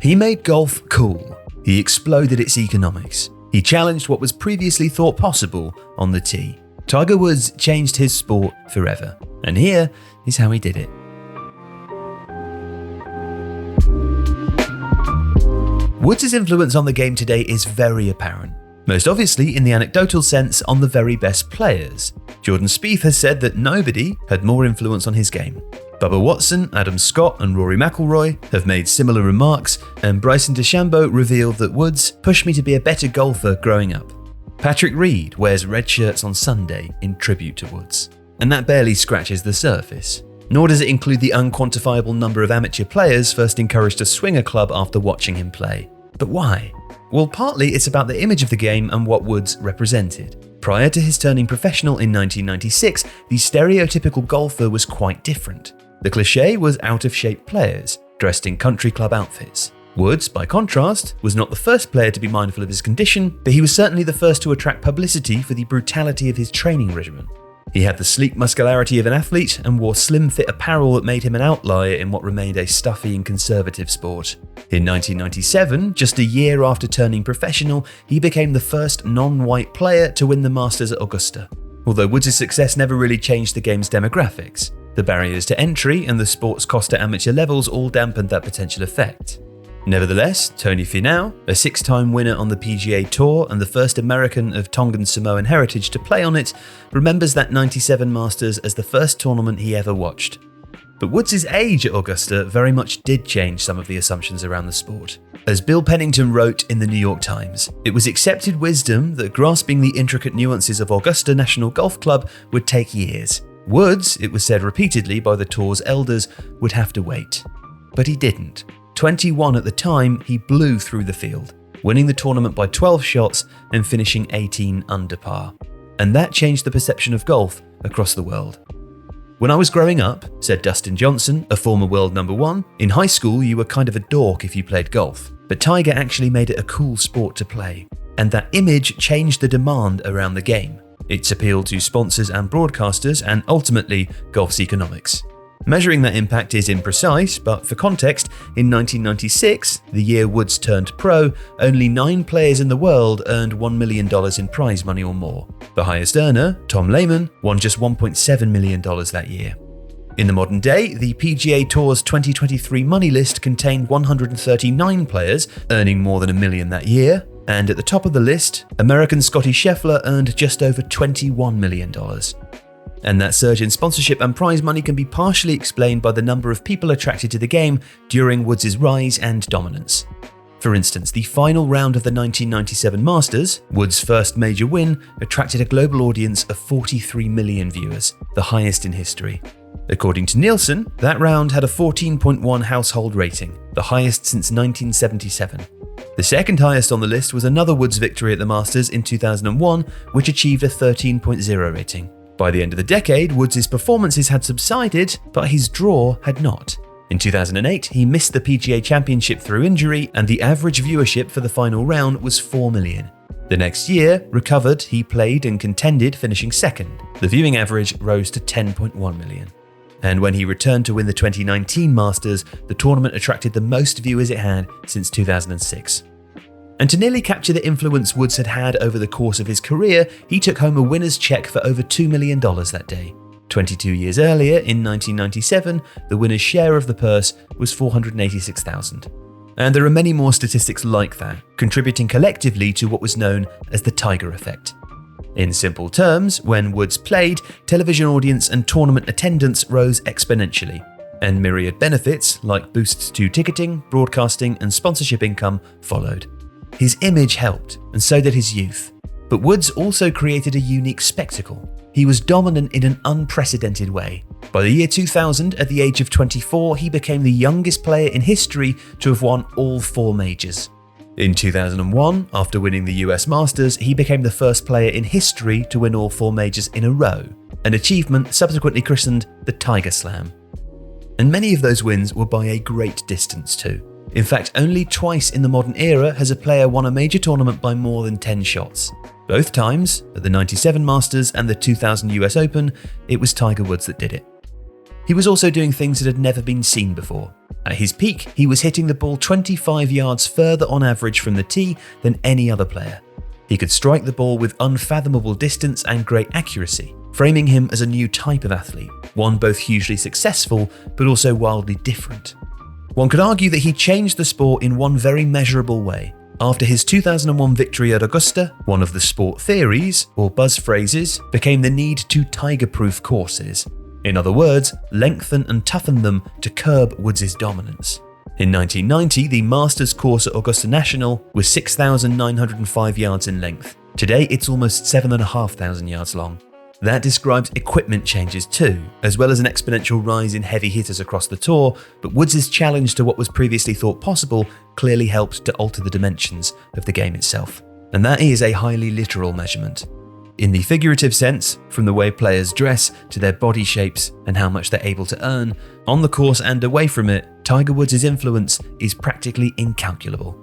He made golf cool. He exploded its economics. He challenged what was previously thought possible on the tee. Tiger Woods changed his sport forever. And here is how he did it. Woods' influence on the game today is very apparent. Most obviously in the anecdotal sense on the very best players. Jordan Spieth has said that nobody had more influence on his game. Bubba Watson, Adam Scott and Rory McIlroy have made similar remarks, and Bryson DeChambeau revealed that Woods pushed me to be a better golfer growing up. Patrick Reed wears red shirts on Sunday in tribute to Woods. And that barely scratches the surface. Nor does it include the unquantifiable number of amateur players first encouraged to swing a club after watching him play. But why? Well, partly it's about the image of the game and what Woods represented. Prior to his turning professional in 1996, the stereotypical golfer was quite different. The cliché was out-of-shape players, dressed in country club outfits. Woods, by contrast, was not the first player to be mindful of his condition, but he was certainly the first to attract publicity for the brutality of his training regimen. He had the sleek muscularity of an athlete and wore slim-fit apparel that made him an outlier in what remained a stuffy and conservative sport. In 1997, just a year after turning professional, he became the first non-white player to win the Masters at Augusta. Although Woods' success never really changed the game's demographics. The barriers to entry and the sport's cost at amateur levels all dampened that potential effect. Nevertheless, Tony Finau, a 6-time winner on the PGA Tour and the first American of Tongan Samoan heritage to play on it, remembers that 97 Masters as the first tournament he ever watched. But Woods' age at Augusta very much did change some of the assumptions around the sport. As Bill Pennington wrote in the New York Times, it was accepted wisdom that grasping the intricate nuances of Augusta National Golf Club would take years. Woods, it was said repeatedly by the tour's elders, would have to wait. But he didn't. 21 at the time, he blew through the field, winning the tournament by 12 shots and finishing 18 under par. And that changed the perception of golf across the world. When I was growing up, said Dustin Johnson, a former world number one, in high school you were kind of a dork if you played golf. But Tiger actually made it a cool sport to play. And that image changed the demand around the game. Its appeal to sponsors and broadcasters, and ultimately golf's economics. Measuring that impact is imprecise, but for context, in 1996, the year Woods turned pro, only 9 players in the world earned $1 million in prize money or more. The highest earner, Tom Lehman, won just $1.7 million that year. In the modern day, the PGA Tour's 2023 money list contained 139 players, earning more than $1 million that year. And at the top of the list, American Scotty Scheffler earned just over $21 million. And that surge in sponsorship and prize money can be partially explained by the number of people attracted to the game during Woods' rise and dominance. For instance, the final round of the 1997 Masters, Woods' first major win, attracted a global audience of 43 million viewers, the highest in history. According to Nielsen, that round had a 14.1 household rating, the highest since 1977. The second highest on the list was another Woods victory at the Masters in 2001, which achieved a 13.0 rating. By the end of the decade, Woods' performances had subsided, but his draw had not. In 2008, he missed the PGA Championship through injury, and the average viewership for the final round was 4 million. The next year, recovered, he played and contended, finishing second. The viewing average rose to 10.1 million. And when he returned to win the 2019 Masters, the tournament attracted the most viewers it had since 2006. And to nearly capture the influence Woods had had over the course of his career, he took home a winner's check for over $2 million that day. 22 years earlier, in 1997, the winner's share of the purse was $486,000. And there are many more statistics like that, contributing collectively to what was known as the Tiger effect. In simple terms, when Woods played, television audience and tournament attendance rose exponentially, and myriad benefits like boosts to ticketing, broadcasting, and sponsorship income followed. His image helped, and so did his youth. But Woods also created a unique spectacle. He was dominant in an unprecedented way. By the year 2000, at the age of 24, he became the youngest player in history to have won all 4 majors. In 2001, after winning the US Masters, he became the first player in history to win all 4 majors in a row, an achievement subsequently christened the Tiger Slam. And many of those wins were by a great distance too. In fact, only twice in the modern era has a player won a major tournament by more than 10 shots. Both times, at the 97 Masters and the 2000 US Open, it was Tiger Woods that did it. He was also doing things that had never been seen before. At his peak, he was hitting the ball 25 yards further on average from the tee than any other player. He could strike the ball with unfathomable distance and great accuracy, framing him as a new type of athlete, one both hugely successful but also wildly different. One could argue that he changed the sport in one very measurable way. After his 2001 victory at Augusta, one of the sport theories, or buzz phrases, became the need to tiger-proof courses. In other words, lengthen and toughen them to curb Woods' dominance. In 1990, the Masters course at Augusta National was 6,905 yards in length. Today, it's almost 7,500 yards long. That describes equipment changes too, as well as an exponential rise in heavy hitters across the tour, but Woods' challenge to what was previously thought possible clearly helped to alter the dimensions of the game itself. And that is a highly literal measurement. In the figurative sense, from the way players dress to their body shapes and how much they're able to earn, on the course and away from it, Tiger Woods' influence is practically incalculable.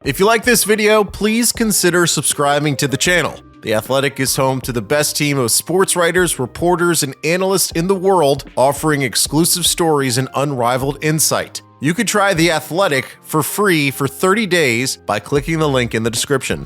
If you like this video, please consider subscribing to the channel. The Athletic is home to the best team of sports writers, reporters, and analysts in the world, offering exclusive stories and unrivaled insight. You could try The Athletic for free for 30 days by clicking the link in the description.